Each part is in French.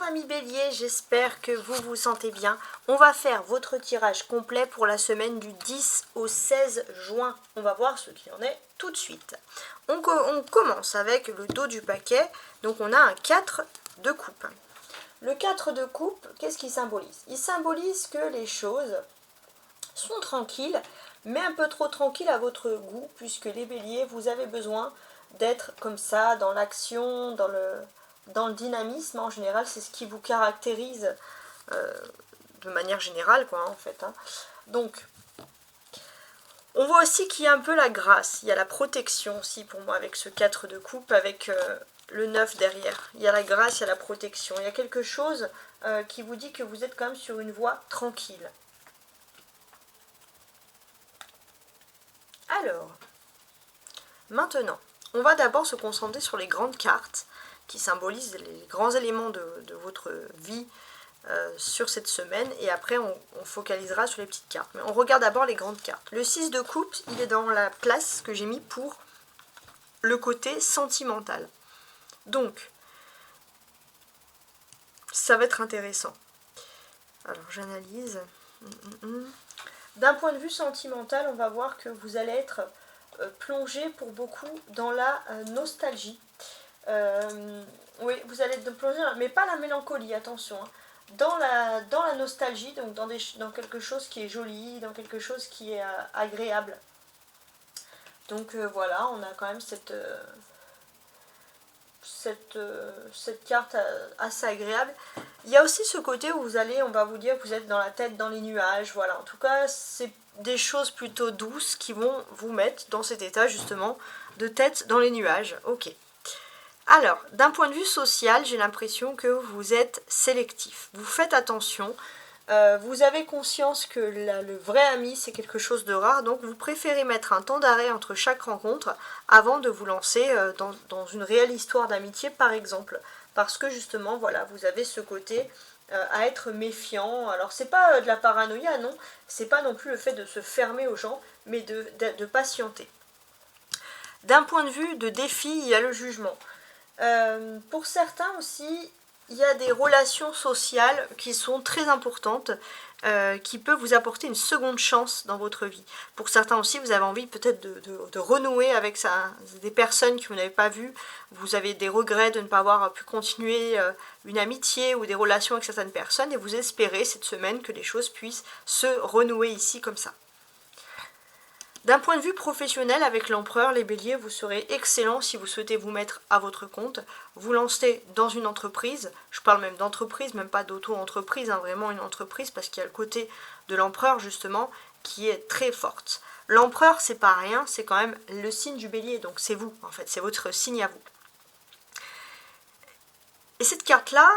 amis bélier, j'espère que vous vous sentez bien. On va faire votre tirage complet pour la semaine du 10 au 16 juin. On va voir ce qu'il en est tout de suite. On commence avec le dos du paquet. Donc on a un 4 de coupe. Le 4 de coupe, qu'est-ce qu'il symbolise? Il symbolise que les choses sont tranquilles, mais un peu trop tranquilles à votre goût, puisque les béliers, vous avez besoin d'être comme ça, dans l'action, dans le dynamisme. En général, c'est ce qui vous caractérise de manière générale, quoi, en fait. Hein. Donc, on voit aussi qu'il y a un peu la grâce, il y a la protection aussi pour moi avec ce 4 de coupe, avec le 9 derrière. Il y a la grâce, il y a la protection. Il y a quelque chose qui vous dit que vous êtes quand même sur une voie tranquille. Alors, maintenant, on va d'abord se concentrer sur les grandes cartes qui symbolisent les grands éléments de votre vie sur cette semaine, et après on focalisera sur les petites cartes. Mais on regarde d'abord les grandes cartes. Le 6 de coupe, il est dans la place que j'ai mis pour le côté sentimental. Donc, ça va être intéressant. Alors, j'analyse. D'un point de vue sentimental, on va voir que vous allez être plongé pour beaucoup dans la nostalgie. Oui, vous allez être plongé, mais pas la mélancolie, attention. Hein. Dans la nostalgie, donc dans quelque chose qui est joli, dans quelque chose qui est agréable. Donc voilà, on a quand même cette carte assez agréable. Il y a aussi ce côté où on va vous dire que vous êtes dans la tête dans les nuages, voilà. En tout cas, c'est des choses plutôt douces qui vont vous mettre dans cet état justement de tête dans les nuages. Ok. Alors, d'un point de vue social, j'ai l'impression que vous êtes sélectif. Vous faites attention. Vous avez conscience que le vrai ami, c'est quelque chose de rare, donc vous préférez mettre un temps d'arrêt entre chaque rencontre avant de vous lancer dans une réelle histoire d'amitié, par exemple. Parce que justement, voilà, vous avez ce côté à être méfiant. Alors, c'est pas de la paranoïa, non, c'est pas non plus le fait de se fermer aux gens, mais de patienter. D'un point de vue de défi, il y a le jugement. Pour certains aussi, il y a des relations sociales qui sont très importantes, qui peuvent vous apporter une seconde chance dans votre vie. Pour certains aussi, vous avez envie peut-être de renouer avec des personnes que vous n'avez pas vues. Vous avez des regrets de ne pas avoir pu continuer une amitié ou des relations avec certaines personnes, et vous espérez cette semaine que les choses puissent se renouer ici comme ça. D'un point de vue professionnel, avec l'empereur, les béliers, vous serez excellent si vous souhaitez vous mettre à votre compte, vous lancer dans une entreprise, je parle même d'entreprise, même pas d'auto-entreprise, hein, vraiment une entreprise, parce qu'il y a le côté de l'empereur justement, qui est très forte. L'empereur, c'est pas rien, c'est quand même le signe du bélier, donc c'est vous, en fait, c'est votre signe à vous. Et cette carte-là,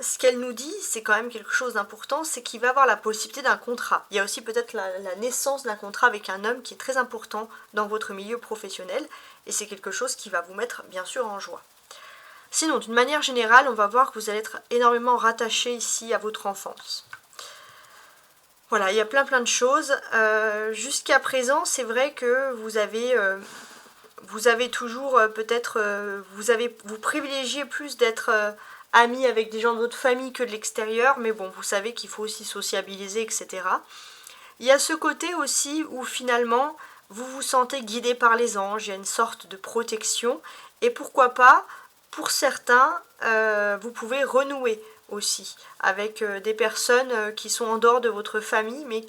ce qu'elle nous dit, c'est quand même quelque chose d'important, c'est qu'il va y avoir la possibilité d'un contrat. Il y a aussi peut-être la naissance d'un contrat avec un homme qui est très important dans votre milieu professionnel, et c'est quelque chose qui va vous mettre bien sûr en joie. Sinon, d'une manière générale, on va voir que vous allez être énormément rattaché ici à votre enfance. Voilà, il y a plein de choses. Jusqu'à présent, c'est vrai que vous avez toujours peut-être, vous privilégiez plus d'être amis avec des gens de votre famille que de l'extérieur, mais bon, vous savez qu'il faut aussi sociabiliser, etc. Il y a ce côté aussi où finalement, vous vous sentez guidé par les anges, il y a une sorte de protection, et pourquoi pas, pour certains, vous pouvez renouer aussi avec des personnes qui sont en dehors de votre famille, mais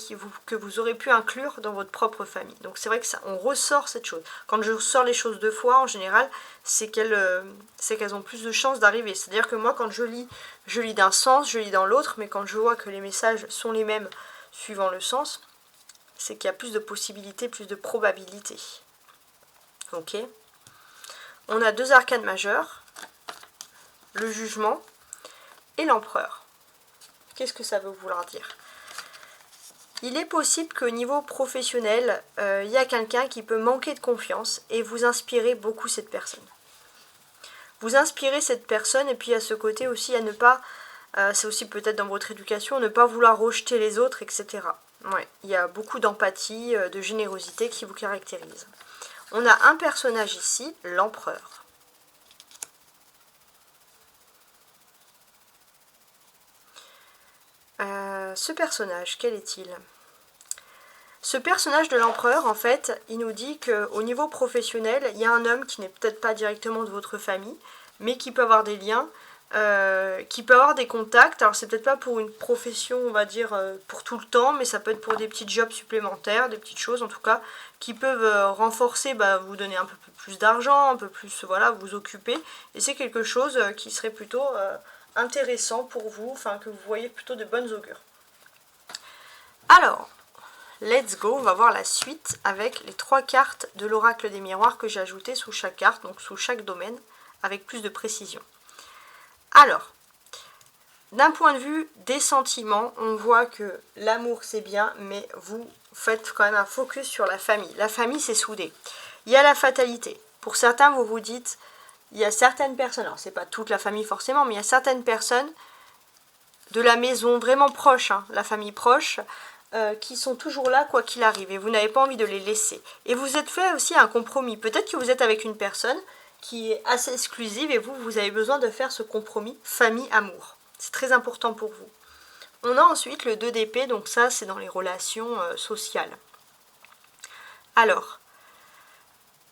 que vous aurez pu inclure dans votre propre famille. Donc c'est vrai que on ressort cette chose. Quand je ressors les choses deux fois, en général, c'est qu'elles ont plus de chances d'arriver. C'est-à-dire que moi, quand je lis d'un sens, je lis dans l'autre, mais quand je vois que les messages sont les mêmes suivant le sens, c'est qu'il y a plus de possibilités, plus de probabilités. Ok. On a deux arcanes majeures, le jugement et l'empereur. Qu'est-ce que ça veut vouloir dire? Il est possible qu'au niveau professionnel, il y a quelqu'un qui peut manquer de confiance et vous inspirez beaucoup cette personne. Vous inspirez cette personne, et puis à ce côté aussi à ne pas, c'est aussi peut-être dans votre éducation, ne pas vouloir rejeter les autres, etc. Ouais, il y a beaucoup d'empathie, de générosité qui vous caractérise. On a un personnage ici, l'empereur. ce personnage, quel est-il? Ce personnage de l'empereur, en fait, il nous dit qu'au niveau professionnel, il y a un homme qui n'est peut-être pas directement de votre famille, mais qui peut avoir des liens, qui peut avoir des contacts. Alors c'est peut-être pas pour une profession, on va dire, pour tout le temps, mais ça peut être pour des petits jobs supplémentaires, des petites choses en tout cas, qui peuvent renforcer, vous donner un peu plus d'argent, un peu plus, voilà, vous occuper. Et c'est quelque chose qui serait plutôt intéressant pour vous, enfin que vous voyez plutôt de bonnes augures. Alors, let's go, on va voir la suite avec les 3 cartes de l'oracle des miroirs que j'ai ajoutées sous chaque carte, donc sous chaque domaine, avec plus de précision. Alors, d'un point de vue des sentiments, on voit que l'amour c'est bien, mais vous faites quand même un focus sur la famille. La famille c'est soudé. Il y a la fatalité. Pour certains, vous vous dites, il y a certaines personnes, alors c'est pas toute la famille forcément, mais il y a certaines personnes de la maison vraiment proche, la famille proche, qui sont toujours là quoi qu'il arrive, et vous n'avez pas envie de les laisser. Et vous êtes fait aussi un compromis. Peut-être que vous êtes avec une personne qui est assez exclusive et vous avez besoin de faire ce compromis famille-amour. C'est très important pour vous. On a ensuite le 2 d'épée, donc ça c'est dans les relations sociales. Alors,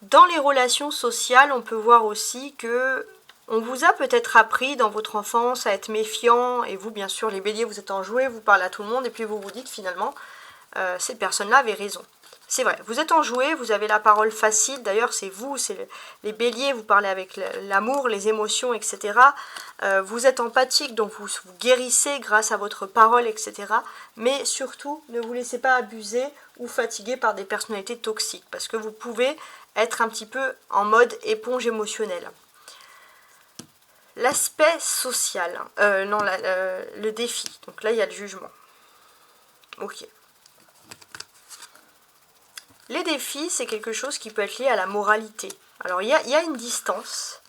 dans les relations sociales, on peut voir aussi que on vous a peut-être appris dans votre enfance à être méfiant, et vous bien sûr les béliers vous êtes enjoués, vous parlez à tout le monde et puis vous vous dites finalement ces personnes-là avaient raison. C'est vrai, vous êtes enjoué, vous avez la parole facile, d'ailleurs c'est vous, c'est les béliers, vous parlez avec l'amour, les émotions, etc. Vous êtes empathique, donc vous guérissez grâce à votre parole, etc. Mais surtout, ne vous laissez pas abuser ou fatiguer par des personnalités toxiques, parce que vous pouvez être un petit peu en mode éponge émotionnelle. L'aspect social, le défi, donc là il y a le jugement. Ok. Les défis, c'est quelque chose qui peut être lié à la moralité. Alors, il y a une distance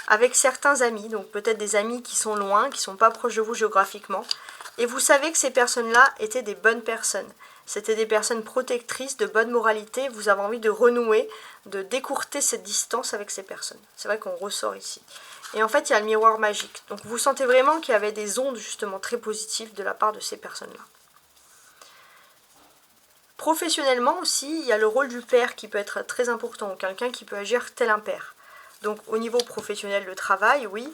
avec certains amis, donc peut-être des amis qui sont loin, qui ne sont pas proches de vous géographiquement, et vous savez que ces personnes-là étaient des bonnes personnes. C'était des personnes protectrices, de bonne moralité, vous avez envie de renouer, de décourter cette distance avec ces personnes. C'est vrai qu'on ressort ici. Et en fait, il y a le miroir magique. Donc, vous sentez vraiment qu'il y avait des ondes, justement, très positives de la part de ces personnes-là. Professionnellement aussi, il y a le rôle du père qui peut être très important, quelqu'un qui peut agir tel un père. Donc au niveau professionnel, le travail, oui,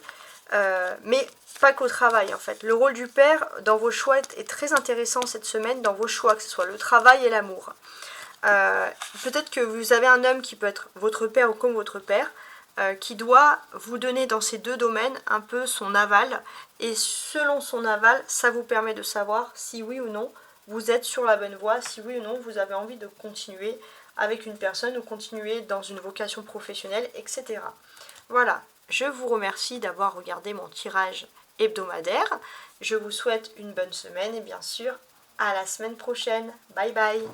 mais pas qu'au travail en fait. Le rôle du père dans vos choix est très intéressant cette semaine, dans vos choix, que ce soit le travail et l'amour. Peut-être que vous avez un homme qui peut être votre père ou comme votre père, qui doit vous donner dans ces 2 domaines un peu son aval, et selon son aval, ça vous permet de savoir si oui ou non vous êtes sur la bonne voie, si oui ou non vous avez envie de continuer avec une personne ou continuer dans une vocation professionnelle, etc. Voilà, je vous remercie d'avoir regardé mon tirage hebdomadaire. Je vous souhaite une bonne semaine et bien sûr, à la semaine prochaine. Bye bye.